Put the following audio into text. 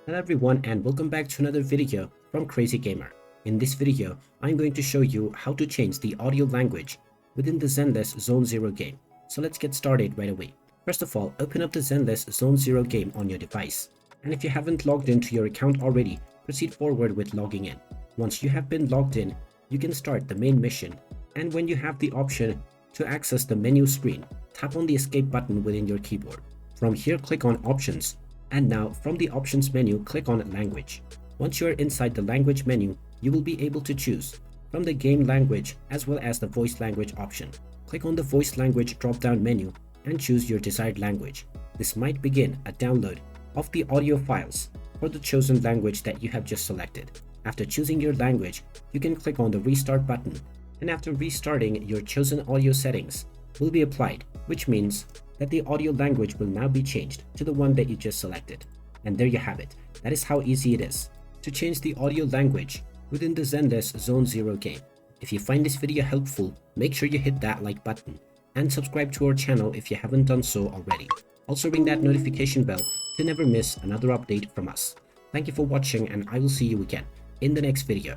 Hello everyone and welcome back to another video from Crazy Gamer. In this video, I'm going to show you how to change the audio language within the Zenless Zone Zero game. So let's get started right away. First of all, open up the Zenless Zone Zero game on your device. And if you haven't logged into your account already, proceed forward with logging in. Once you have been logged in, you can start the main mission. And when you have the option to access the menu screen, tap on the escape button within your keyboard. From here, click on Options. And now from the Options menu, click on Language. Once you are inside the language menu, you will be able to choose from the game language as well as the voice language option. Click on the voice language drop-down menu and choose your desired language. This might begin a download of the audio files for the chosen language that you have just selected. After choosing your language, you can click on the Restart button, and after restarting, your chosen audio settings will be applied, which means that the audio language will now be changed to the one that you just selected. And there you have it. That is how easy it is to change the audio language within the Zenless Zone Zero game. If you find this video helpful, make sure you hit that like button and subscribe to our channel if you haven't done so already. Also ring that notification bell to never miss another update from us. Thank you for watching, and I will see you again in the next video.